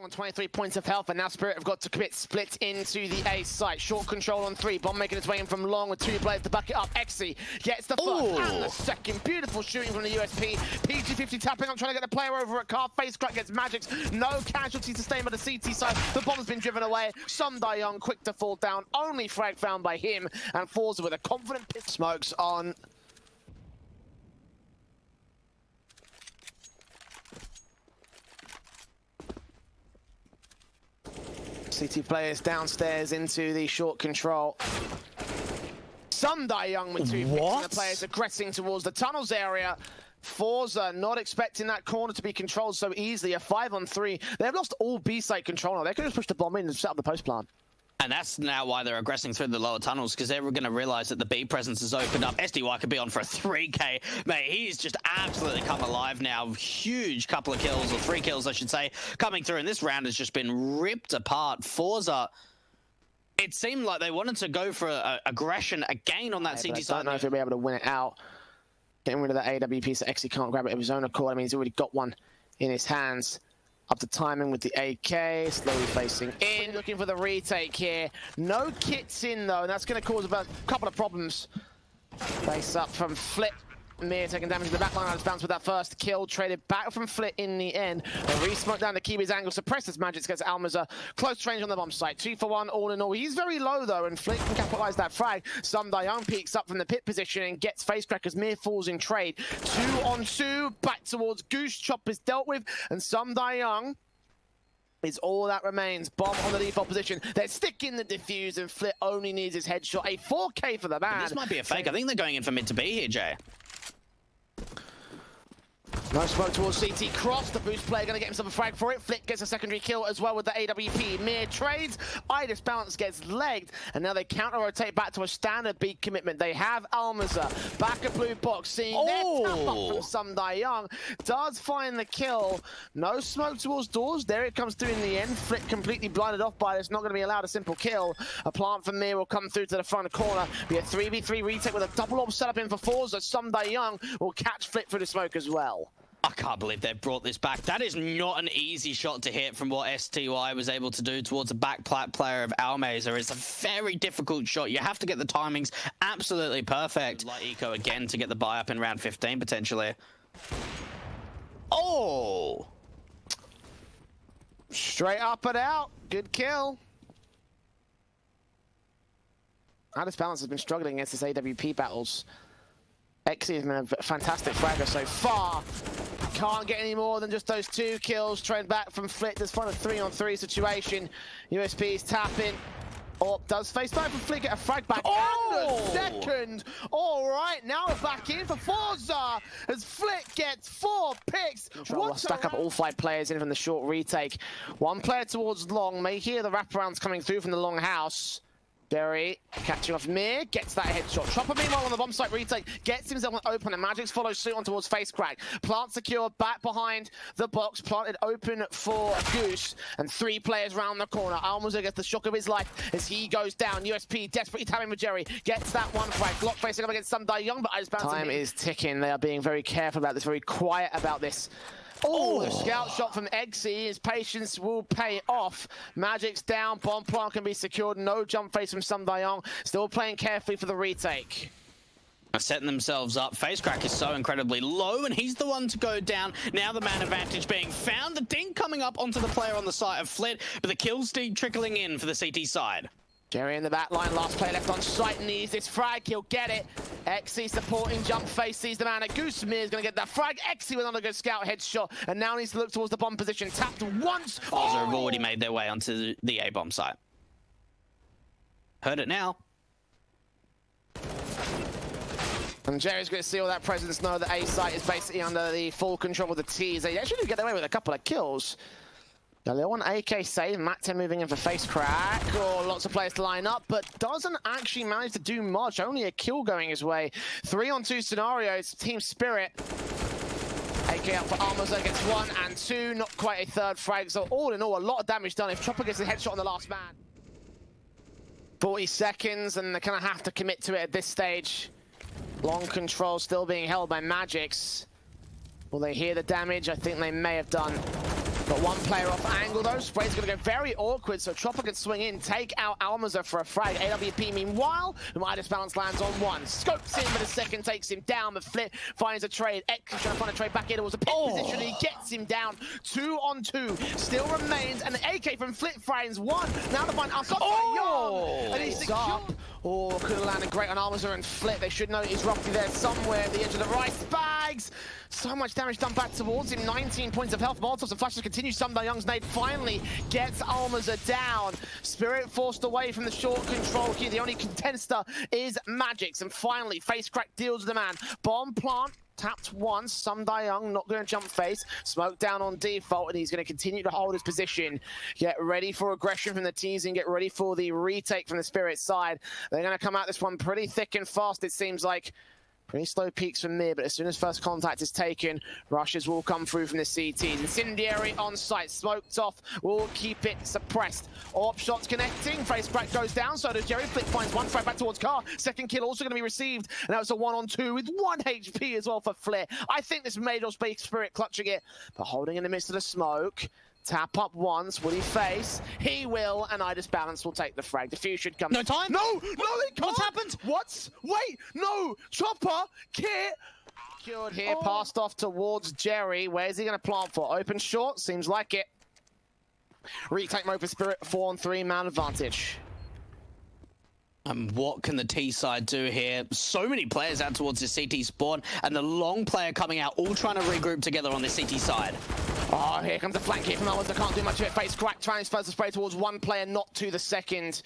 on 23 points of health, and now Spirit have got to commit split into the A site. Short control on 3. Bomb making its way in from long with 2 players to back it up. Exy gets the first and the second. Beautiful shooting from the USP. PG50 tapping up, trying to get the player over at car. Face crack gets Magics. No casualties sustained by the CT side. The bomb's been driven away. Young quick to fall down. Only frag found by him, and ForZe with a confident pit. Smokes on. CT players downstairs into the short control. Young with 2 picks, and the players aggressing towards the tunnels area. ForZe not expecting that corner to be controlled so easily. A 5-on-3. They've lost all B site control now. They could just push the bomb in and set up the post plant. And that's now why they're aggressing through the lower tunnels, because they're going to realize that the B presence has opened up. SDY could be on for a 3K. Mate, he's just absolutely come alive now. Huge couple of kills, or 3 kills, I should say, coming through. And this round has just been ripped apart. ForZe, it seemed like they wanted to go for aggression again on that CT side. I don't know if he'll be able to win it out. Getting rid of that AWP, so Exy can't grab it of his own accord. I mean, he's already got one in his hands. Up to timing with the AK, slowly facing in, looking for the retake here. No kits in though, and that's going to cause about a couple of problems. Face up from Flip. Mir taking damage in the backline. Has bounced with that first kill. Traded back from Flit in the end. A re-smoke down to Kiwi's angle. Suppresses Magic gets Almaza. Close range on the bomb site. 2 for 1 all in all. He's very low though, and Flit can capitalize that frag. Young peeks up from the pit position and gets face crackers. Mir falls in trade. 2-on-2. Back towards Goose. Chop is dealt with, and Young is all that remains. Bomb on the default position. They're sticking the defuse, and Flit only needs his headshot. A 4K for the man. This might be a fake. I think they're going in for mid to B here, Jay. No smoke towards CT cross. The boost player going to get himself a frag for it. Flick gets a secondary kill as well with the AWP. Mir trades. Idis balance gets legged. And now they counter-rotate back to a standard beat commitment. They have Almaza. Back at blue box. Seeing their tap up from Young. Does find the kill. No smoke towards doors. There it comes through in the end. Flick completely blinded off by this. Not going to be allowed a simple kill. A plant from Mir will come through to the front corner. Be a 3v3 retake with a double orb setup in for ForZe. Young will catch Flick through the smoke as well. I can't believe they've brought this back. That is not an easy shot to hit from what STY was able to do towards a back plat player of Almaza. It's a very difficult shot. You have to get the timings absolutely perfect. Light Eco again to get the buy up in round 15 potentially. Oh! Straight up and out. Good kill. Idis balance has been struggling against this AWP battles. Exy has been a fantastic fragger so far. Can't get any more than just those 2 kills. Trend back from Flit. Does find a 3-on-3 situation. USP's tapping. Does face time from Flit, get a frag back. And a second. All right, now we're back in for ForZe as Flit gets 4 picks. Stack up all 5 players in from the short retake. 1 player towards long. May hear the wraparounds coming through from the long house. Jerry catching off Mir, gets that headshot. Chopper meanwhile on the bomb site retake, gets himself open, and Magic's follows suit on towards face crack. Plant secure, back behind the box, planted open for Goose, and 3 players round the corner. Almaza gets the shock of his life as he goes down. USP desperately tapping with Jerry, gets that 1 frag. Block facing up against Young, but I just bounced. Time is ticking. They are being very careful about this, very quiet about this. Oh, the scout shot from Exy. His patience will pay off. Magic's down. Bomb plant can be secured. No jump face from Young. Still playing carefully for the retake. Setting themselves up. Face crack is so incredibly low, and he's the one to go down. Now the man advantage being found. The dink coming up onto the player on the side of Flit, but the kill steam trickling in for the CT side. Jerry in the back line, last player left on site, needs this frag, he'll get it. Exy supporting jump face, sees the man at Goose. Mir's gonna get that frag. Exy with another good scout headshot, and now needs to look towards the bomb position. Tapped once. ForZe have already made their way onto the A-bomb site. Heard it now. And Jerry's going to see all that presence, know that A site is basically under the full control of the T's. They actually do get away with a couple of kills. A little one AK save, Matt 10 moving in for face crack. Lots of players to line up, but doesn't actually manage to do much. Only a kill going his way. 3-on-2 scenarios, Team Spirit. AK up for Almaza, gets 1 and 2, not quite a 3rd frag. So all in all, a lot of damage done if Chopper gets a headshot on the last man. 40 seconds, and they're going to have to commit to it at this stage. Long control still being held by Magix. Will they hear the damage? I think they may have done. Got one player off angle though. Spray's gonna go very awkward, so Chopper can swing in, take out Almaza for a frag. AWP meanwhile, the Midas balance lands on one. Scopes in, but a second takes him down. But Flit finds a trade. X is trying to find a trade back in. It was a pick position, and he gets him down. 2 on 2. Still remains, and the AK from Flit finds one. Now to find Asop and he's secured. Oh, could have landed great on Almaza and Flit. They should know he's roughly there somewhere at the edge of the rice bags. So much damage done back towards him. 19 points of health. Molotovs and flashes continue. Young's nade finally gets Almaza down. Spirit forced away from the short control key. The only contender is Magix. And finally, Face Crack deals with the man. Bomb plant. Tapped once, Young not going to jump face. Smoke down on default, and he's going to continue to hold his position. Get ready for aggression from the teasing. Get ready for the retake from the Spirit side. They're going to come out this one pretty thick and fast, it seems like. Pretty slow peaks from mid, but as soon as first contact is taken, rushes will come through from the CT. Incendiary on site, smoked off, will keep it suppressed. Orb shots connecting, Face Crack goes down, so does Jerry. Flick finds one, frag back towards Car. Second kill also going to be received, and that was a 1-on-2 with 1 HP as well for Flair. I think this made us Space Spirit clutching it, but holding in the midst of the smoke. Tap up once, will he face? He will, and Idis Balance will take the frag. Defuse should come. No time? No, they can't. What's happened? What? Wait, no, Chopper, Kit. Cured here, passed off towards Jerry. Where's he going to plant for? Open short, seems like it. Retake mode for Spirit, 4-on-3, man advantage. And what can the T side do here? So many players out towards the CT spawn, and the long player coming out, all trying to regroup together on the CT side. Oh, here comes the flank here from Almaza. Can't do much of it. Face Crack transfers the spray towards one player, not to the second.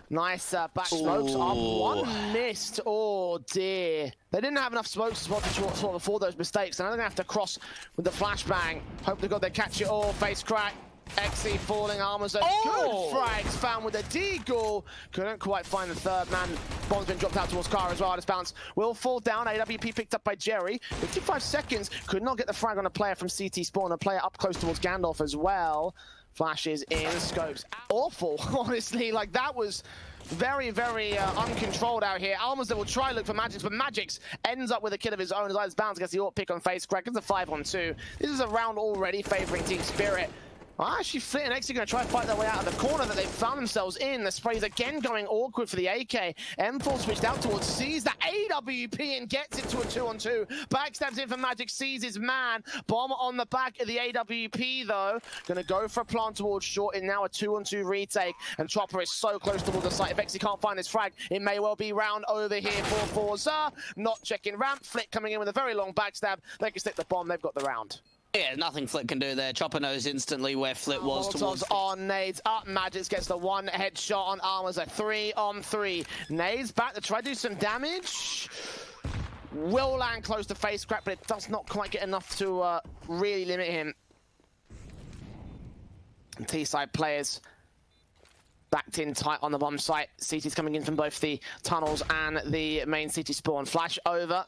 Nice back smokes up. One missed. Oh, dear. They didn't have enough smokes as well to sort before those mistakes. And now they're going to have to cross with the flashbang. Hope to God they catch it all. Face Crack. XE falling, Almaza. Good frags found with a deagle. Couldn't quite find the third man. Bomb's been dropped out towards Car as well. This bounce will fall down. AWP picked up by Jerry. 55 seconds. Could not get the frag on a player from CT spawn. A player up close towards Gandalf as well. Flashes in, scopes. Awful, honestly. Like, that was very, very uncontrolled out here. Almaza will try look for Magix, but Magix ends up with a kill of his own as Idis Balance gets the AWP pick on Face Crack. It's a 5-on-2. This is a round already favoring Team Spirit. Actually, Flit and X are going to try and fight their way out of the corner that they've found themselves in. The spray's again going awkward for the AK. M4 switched out towards sees the AWP and gets it to a 2-on-2. Backstabs in for Magic, sees his man. Bomb on the back of the AWP, though. Going to go for a plant towards short in now a 2-on-2 retake. And Chopper is so close towards the site. If Exy can't find his frag, it may well be round over here for ForZe. Not checking ramp. Flit coming in with a very long backstab. They can stick the bomb. They've got the round. Yeah, nothing Flit can do there. Chopper knows instantly where Flit was towards. On nades up. Magix gets the one headshot on Almaza. 3-on-3. Nades back to try to do some damage. Will land close to Face Crack, but it does not quite get enough to really limit him. And T-side players backed in tight on the bomb site. CT's coming in from both the tunnels and the main CT spawn. Flash over.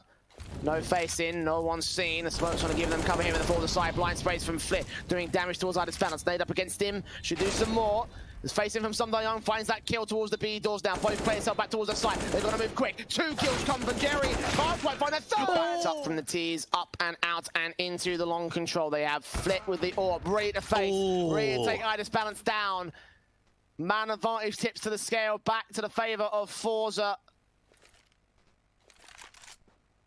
No face in, no one seen. The smoke's trying to give them cover here in the forward side. Blind sprays from Flit, doing damage towards Idis Balance. Nade up against him, should do some more. There's facing from Young, finds that kill towards the B doors now. Both players held back towards the site. They've got to move quick. 2 kills come from Jerry. Can't quite find a third. It's up from the T's, up and out and into the long control. They have Flit with the AWP, ready to face, ready to take Idis Balance down. Man advantage tips to the scale, back to the favor of ForZe.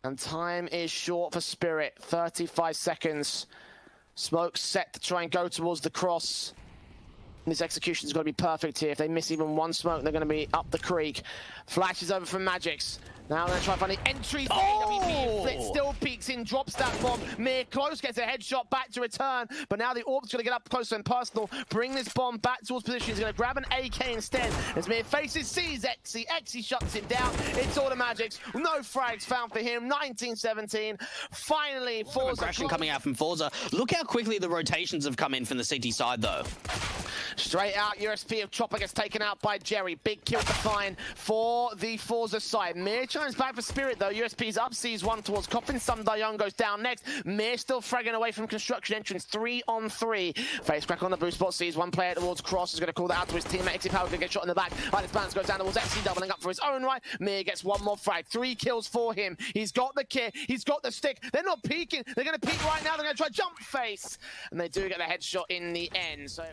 And time is short for Spirit. 35 seconds. Smoke set to try and go towards the cross. And this execution's got to be perfect here. If they miss even one smoke, they're going to be up the creek. Flash is over from Magix. Now they're trying to find the entry. AWP. Flit still peeks in, drops that bomb. Mir close, gets a headshot back to return. But now the AWP's going to get up close and personal. Bring this bomb back towards position. He's going to grab an AK instead. As Mir faces, sees Exy. Exy shuts him down. It's all the Magix. No frags found for him. 19-17. Finally, ForZe. Aggression coming out from ForZe. Look how quickly the rotations have come in from the CT side, though. Straight out, USP of Chopper gets taken out by Jerry. Big kill to find for the ForZe side. Mir chimes back for Spirit though. USP's up, sees one towards Coffin. Some Young goes down next. Mir still fragging away from construction entrance. 3-on-3. Face crack on the boost spot, sees one player towards Cross. Is going to call that out to his teammate. Exi Power going to get shot in the back. This balance goes down towards Exi, doubling up for his own right. Mir gets one more frag. 3 kills for him. He's got the kit. He's got the stick. They're not peeking. They're going to peek right now. They're going to try jump face. And they do get the headshot in the end. So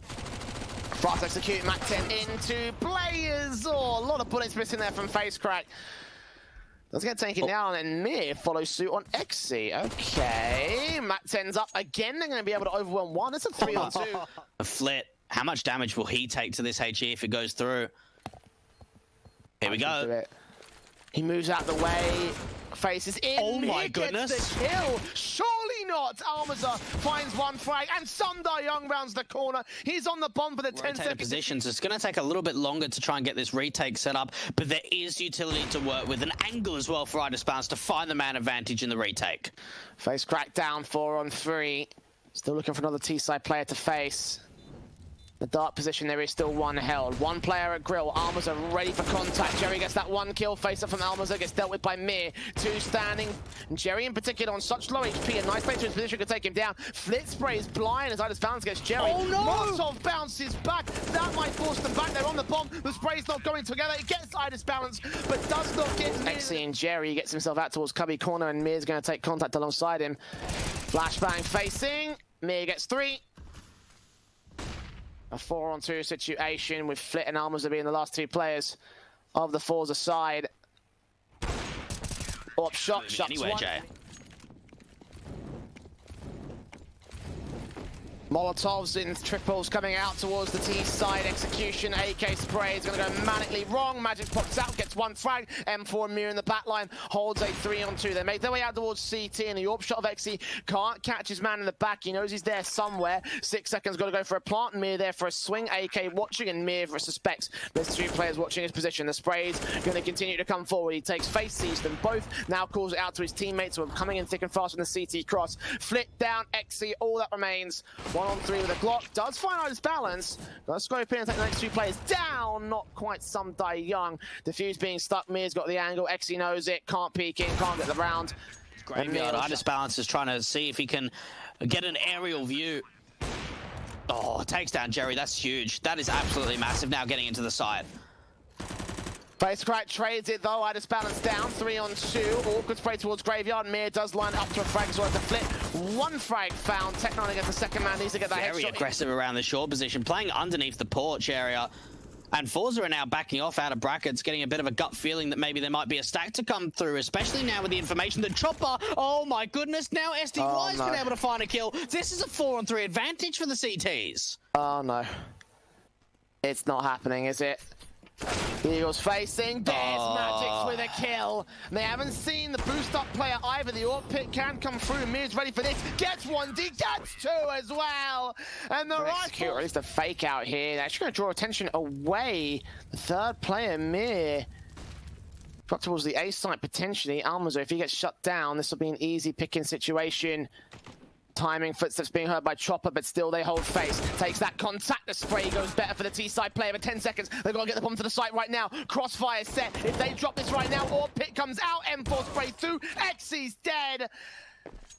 fast execute, Mac 10 into players. Oh, a lot of bullets missing there from face crack. Does get taken down, and Mir follows suit on Exi. Okay, Mac 10's up again. They're going to be able to overwhelm one. It's a 3-on-2. Flit, how much damage will he take to this HE if it goes through? Here we go. He moves out the way. Faces in. Oh my goodness. Gets the kill. Surely not. Almaza finds one frag, and Sundar Young rounds the corner. He's on the bomb for the 10 seconds. Positions. It's going to take a little bit longer to try and get this retake set up, but there is utility to work with, an angle as well for Bounce to find the man advantage in the retake. Face crack down, 4-on-3. Still looking for another T-side player to face. The dark position, there is still one held. One player at grill. Almaza ready for contact. Jerry gets that one kill. Face up from Almaza, gets dealt with by Mir. 2 standing. And Jerry in particular on such low HP. A nice place to his position could take him down. Flit sprays blind as Bounce gets Jerry. Oh no! Molotov bounces back. That might force them back. They're on the bomb. The spray's not going together. It gets Bounce, but does not get Exi and Jerry. Gets himself out towards Cubby corner, and Mir's going to take contact alongside him. Flashbang facing. Mir gets 3. A 4-on-2 situation with Flit and Almaza being the last 2 players of the ForZe side. Up shot, shox anywhere, one. Jay. Molotovs in triples coming out towards the T side. Execution, AK spray is going to go manically wrong. Magic pops out, gets one frag. M4 Mir in the back line holds a 3-on-2. They make their way out towards CT, and the AWP shot of Exi can't catch his man in the back. He knows he's there somewhere. 6 seconds, got to go for a plant. Mir there for a swing. AK watching, and Mir suspects there's 2 players watching his position. The spray's going to continue to come forward. He takes face, sees them both. Now calls it out to his teammates who are coming in thick and fast from the CT cross. Flit down, Exi, all that remains. 1-on-3 with a Glock. Does find out his balance. Gonna scope in and take the next 2 players down. Not quite Sundar Young. Defuse being stuck. Mir's got the angle. Exi knows it. Can't peek in. Can't get the round. Graveyard. Balance is trying to see if he can get an aerial view. Oh, takes down Jerry. That's huge. That is absolutely massive now getting into the side. Face crack trades it though. Balance down. 3-on-2. Awkward spray towards Graveyard. Mir does line up to a frag as well as the Flit. 1 frag found. Tech9 against the second man. Needs to get that headshot. Very aggressive around the short position, playing underneath the porch area. And ForZe are now backing off out of brackets, getting a bit of a gut feeling that maybe there might be a stack to come through, especially now with the information that Chopper, oh my goodness, now SDY's been able to find a kill. This is a 4-on-3 advantage for the CTs. Oh no. It's not happening, is it? The Eagles facing, there's Magics with a kill. They haven't seen the boost up player either. The AWP pick can come through. Mir's ready for this. Gets 1D, gets 2 as well. And the rifle, or at least a fake out here. They're actually going to draw attention away. The 3rd player, Mir. Drop towards the A site potentially. Almaza, if he gets shut down, this will be an easy picking situation. Timing, footsteps being heard by Chopper, but still they hold face. Takes that contact. The spray goes better for the T-side player for 10 seconds. They've got to get the bomb to the site right now. Crossfire set. If they drop this right now, or pit comes out. M4 spray through. Exi's dead.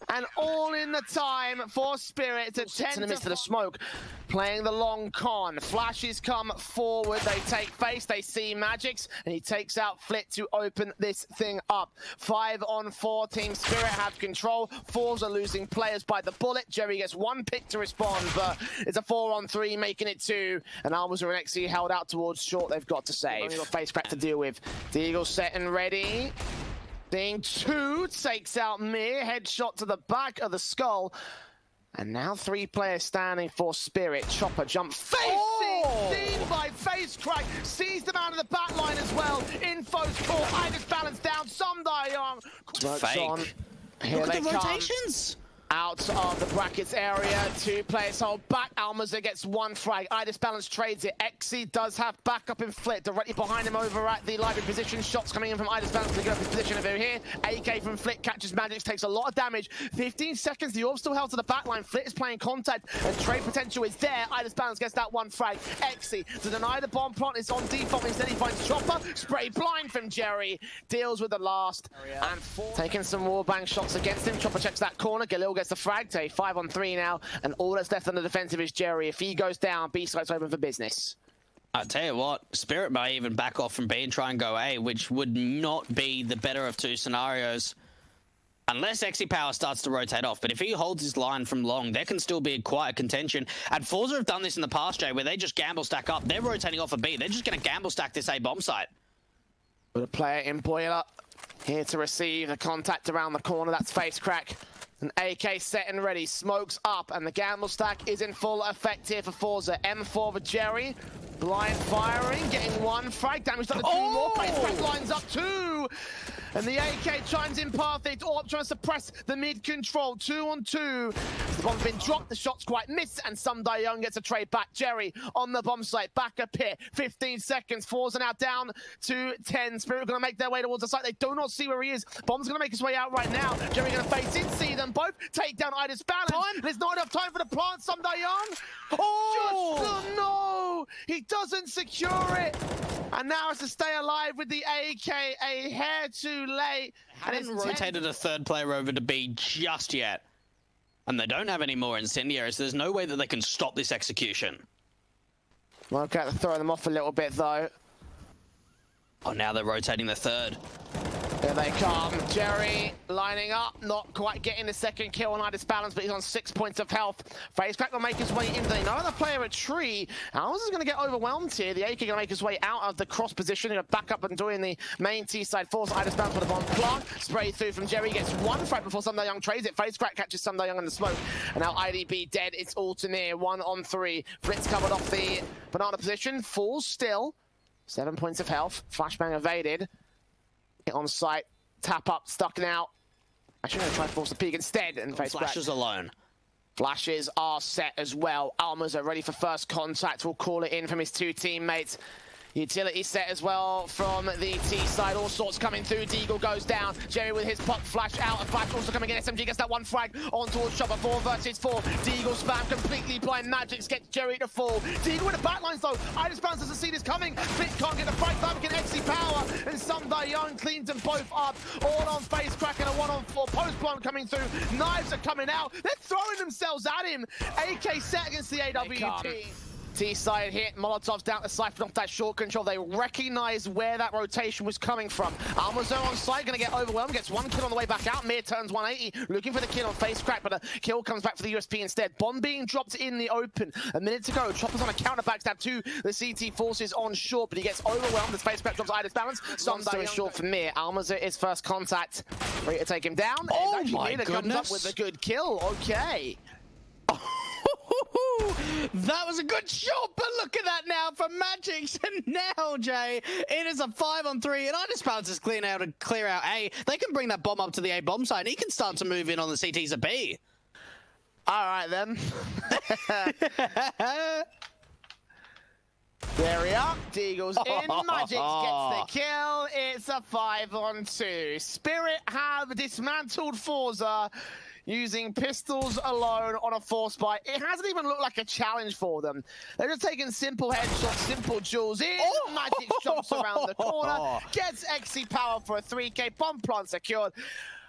And all in the time for Spirit to 10 in the midst of the smoke. Playing the long con. Flashes come forward. They take face. They see Magics. And he takes out Flit to open this thing up. 5-on-4. Team Spirit have control. ForZe are losing players by the bullet. Jerry gets 1 pick to respond, but it's a 4-on-3, making it 2. And Almaza and Exi held out towards short. They've got to save. Only got face crack to deal with. The Eagles set and ready. Being 2 takes out Mir, headshot to the back of the skull. And now 3 players standing for Spirit. Chopper jump facing, seen by face crack, sees the man in the back line as well. Info's caught, Balance down, Sundar Young. Fake. Here Look they at the come. rotations. Out of the brackets area, 2 players hold back. Almaza gets 1 frag. Balance trades it. Exy does have backup in Flit directly behind him over at the library position. Shots coming in from Balance to get up his position over here. AK from Flit catches Magix, takes a lot of damage. 15 seconds, the orb still held to the backline. Flit is playing contact and trade potential is there. Balance gets that 1 frag. Exy to deny the bomb plant is on default. Instead he finds Chopper. Spray blind from Jerry. Deals with the last. And taking some wallbang shots against him. Chopper checks that corner. Galil gets the frag. 5-on-3 now, and all that's left on the defensive is Jerry. If he goes down, B site's open for business. I tell you what, Spirit may even back off from B and try and go A, which would not be the better of 2 scenarios. Unless Exy Power starts to rotate off, but if he holds his line from long, there can still be quite a contention. And ForZe have done this in the past, Jay, where they just gamble stack up. They're rotating off a B. They're just going to gamble stack this A bomb site. Got a player in Boiler here to receive the contact around the corner. That's face crack. An AK set and ready, smokes up, and the gamble stack is in full effect here for ForZe. M4 for Jerry, blind firing, getting 1 frag, damage done to 2 more, face crack lines up 2, and the AK chimes in perfect. Orb trying to suppress the mid control, 2-on-2. The bomb's been dropped, the shot's quite missed, and Sunday Young gets a trade back. Jerry on the bomb site, back up here, 15 seconds. ForZe now down to 10. Spirit gonna make their way towards the site. They do not see where he is. Bomb's gonna make his way out right now. Jerry gonna face in, see them both, take down Balance. There's not enough time for the plant. Sunday Young. Oh no! He doesn't secure it. And now it's to stay alive with the AK a hair too late. And it's rotated a 3rd player over to B just yet. And they don't have any more incendiaries, so there's no way that they can stop this execution. Okay, throwing them off a little bit though. Oh, now they're rotating the 3rd. Here they come. Jerry lining up, not quite getting the 2nd kill on Balance, but he's on 6 points of health. FaZe Clan will make his way in. They know the player at tree. Ours is going to get overwhelmed here. The AK going to make his way out of the cross position. Going to back up and doing the main T side. Force Balance for the bomb plant. Spray through from Jerry. Gets 1 frag before Sunday Young trades it. FaZe Clan catches Sunday Young in the smoke. And now IDB dead. It's all to near. 1-on-3. Fritz covered off the banana position. Falls still. 7 points of health. Flashbang evaded. On site, tap up, stuck now. Actually, I'm going to try to force the peek instead and face Flashes alone. Flashes are set as well. Almas are ready for first contact. We'll call it in from his 2 teammates. Utility set as well from the T side. All sorts coming through. Deagle goes down. Jerry with his pop flash out. A flash also coming in. SMG gets that 1 frag on towards Chopper. 4 versus 4. Deagle spam completely blind. Magix gets Jerry to fall. Deagle with the backlines though. Balance doesn't see this coming. Fit can't get the frag back. Can Exy Power. And Sunday Young cleans them both up. All on face crack and a 1-on-4. Post plant coming through. Knives are coming out. They're throwing themselves at him. AK set against the AWP. T-side hit, Molotov's down to siphon off that short control. They recognize where that rotation was coming from. Almazo on site, gonna get overwhelmed, gets 1 kill on the way back out. Mir turns 180, looking for the kill on face crack, but a kill comes back for the USP instead. Bomb being dropped in the open. A minute to go, Chopper's on a counter backstab to the CT forces on short, but he gets overwhelmed as face crack drops Balance. Sunday is short for Mir. Almazo is first contact. Ready to take him down. Oh my goodness. Comes up with a good kill, okay. That was a good shot, but look at that now from Magix. And now, Jay, it is a 5-on-3, and Balance is clear out A. They can bring that bomb up to the A bomb site, and he can start to move in on the CTs of B. All right, then. There we are. Deagle's in. Magix gets the kill. It's a 5-on-2. Spirit have dismantled ForZe using pistols alone on a force buy. It hasn't even looked like a challenge for them. They're just taking simple headshots, simple jewels in. Magix jumps around the corner, gets Exy Power for a 3K. Bomb plant secured.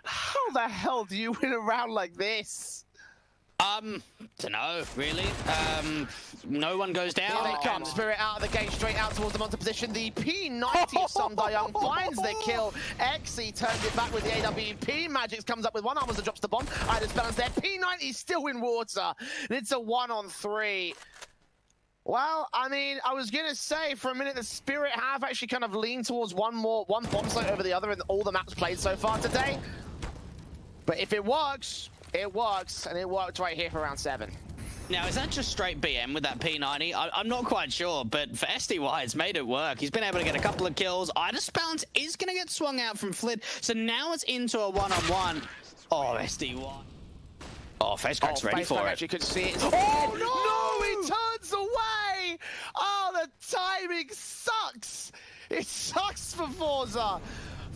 How the hell do you win a round like this? Dunno, really. No one goes down. Here they come. Spirit out of the gate, straight out towards the Malta position. The P90 of Sunday Young finds the kill. Exy turns it back with the AWP. Magix comes up with 1 armor that drops the bomb. Balance there. P90 still in water. And it's a 1-on-3. Well, I mean, I was going to say for a minute that Spirit have actually kind of leaned towards one bomb site over the other in all the maps played so far today. But if it works, it works, and it worked right here for round 7. Now, is that just straight BM with that P90? I'm not quite sure, but for SDY, it's made it work. He's been able to get a couple of kills. Balance is going to get swung out from Flit, so now it's into a 1-on-1. Oh, SDY. Oh, FaZe ready for it. You could see it. Oh, no! He turns away! Oh, the timing sucks! It sucks for ForZe.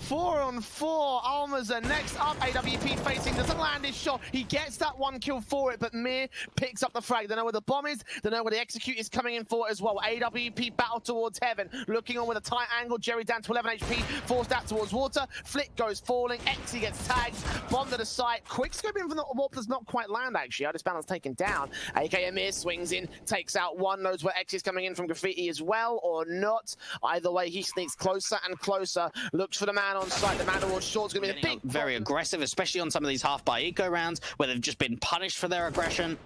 4-on-4. Almaza next up. AWP facing, doesn't land his shot. He gets that 1 kill for it, but Mir picks up the frag. They know where the bomb is. They know where the execute is coming in for it as well. AWP battle towards heaven. Looking on with a tight angle. Jerry down to 11 HP. Forced out towards water. Flick goes falling. Exy gets tagged. Bomb to the site. Quick scope in from the warp does not quite land, actually. Oddshots taken down. AK Amir swings in. Takes out one. Knows where X is coming in from Graffiti as well, or not. Either way, he sneaks closer and closer. Looks for the man on site. The man towards short's going to be the big... Very aggressive, especially on some of these half-by eco rounds where they've just been punished for their aggression.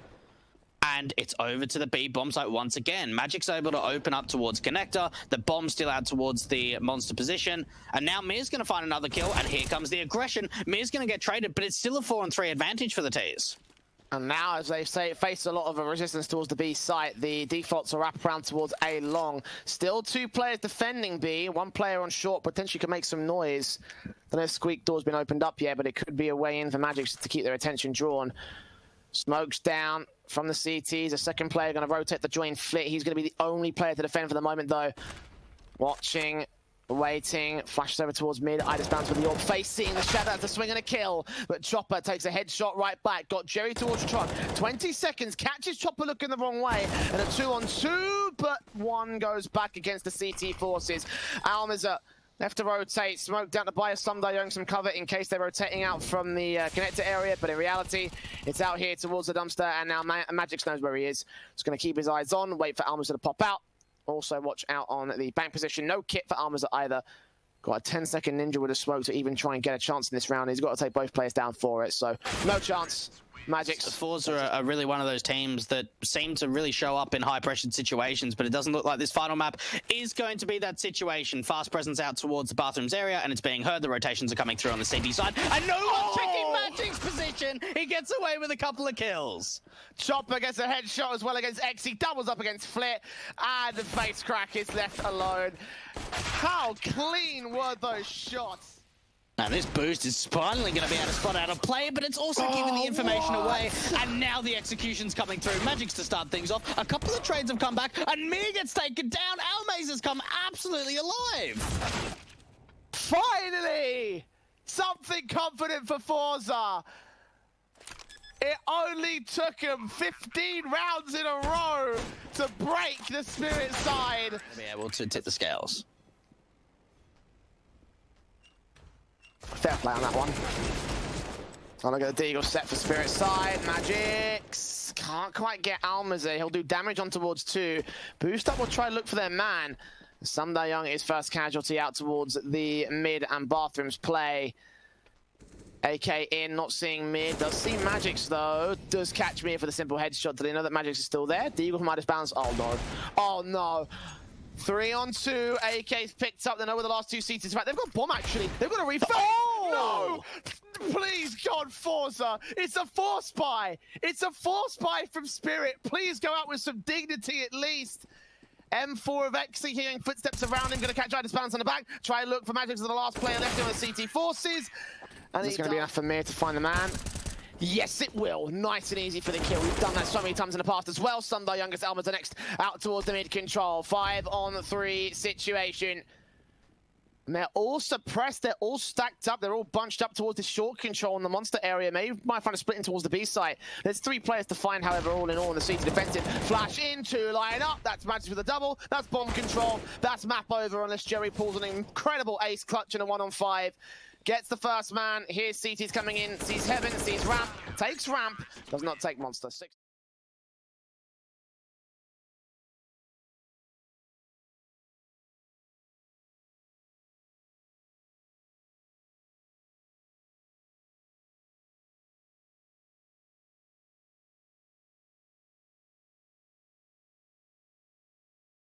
And it's over to the B bomb site once again. Magic's able to open up towards Connector. The bomb's still out towards the monster position. And now Mir's going to find another kill. And here comes the aggression. Mir's going to get traded, but it's still a 4-on-3 advantage for the Tees. And now, as they say, face a lot of a resistance towards the B site. The defaults are wrap around towards A long. Still 2 players defending B. 1 player on short, potentially could make some noise. Don't know if Squeak door's been opened up yet, but it could be a way in for Magic to keep their attention drawn. Smokes down from the CTs. A second player going to rotate the join Flit. He's going to be the only player to defend for the moment, though. Watching. Waiting, flashes over towards mid. Idis bounce with the orb, facing the shadow to swing and a kill. But Chopper takes a headshot right back. Got Jerry towards Tron. 20 seconds, catches Chopper looking the wrong way. And a 2-on-2, but 1 goes back against the CT forces. Almaza left to rotate, smoke down to buy a Young some cover in case they're rotating out from the connector area. But in reality, it's out here towards the dumpster. And now Magix knows where he is. Just going to keep his eyes on, wait for Almaza to pop out. Also, watch out on the bank position. No kit for Almaza either. Got a 10-second ninja with a smoke to even try and get a chance in this round. He's got to take both players down for it, so no chance. Magic's. The ForZe are really one of those teams that seem to really show up in high-pressured situations, but it doesn't look like this final map is going to be that situation. Fast presence out towards the bathrooms area, and it's being heard. The rotations are coming through on the CT side, and no one's checking Magic's position. He gets away with a couple of kills. Chopper gets a headshot as well against X. He doubles up against Flit, and the face crack is left alone. How clean were those shots? Now this boost is finally going to be able to spot out a play, but it's also giving the information away. And now the execution's coming through. Magic's to start things off. A couple of trades have come back, and Mir gets taken down. Almaze has come absolutely alive. Finally! Something confident for ForZe. It only took him 15 rounds in a row to break the Spirit side. Be able to tip the scales. Fair play on that one. Oh, look at the Deagle set for Spirit side. Magix can't quite get Almaza. He'll do damage on towards 2. Boost up will try to look for their man. Young is first casualty out towards the mid and bathrooms play. AK in, not seeing mid. Does see Magix though. Does catch Mir for the simple headshot. Do they know that Magix is still there? Deagle might have bounced. Oh no. Oh no. 3-on-2, AK's picked up. They know where the last 2 seats is. In fact, they've got bomb actually. They've got a refill. Oh! No! Please, God, ForZe. It's a force buy. It's a force buy from Spirit. Please go out with some dignity at least. M4 of Exy hearing footsteps around him. Going to catch Idis balance on the back. Try and look for Magix as the last player left on the CT forces. And it's going to be enough for Mir to find the man. Yes, it will. Nice and easy for the kill. We've done that so many times in the past as well. Young gets Almaza next out towards the mid control. 5-on-3 situation. And they're all suppressed. They're all stacked up. They're all bunched up towards the short control in the monster area. Maybe might find a split in towards the B site. There's 3 players to find, however, all in all in the CT defensive. Flash into, line up. That's Magic with a double. That's bomb control. That's map over unless Jerry pulls an incredible ace clutch in a 1-on-5. Gets the first man. Here's CT's coming in. Sees heaven, sees ramp. Takes ramp. Does not take monster. 6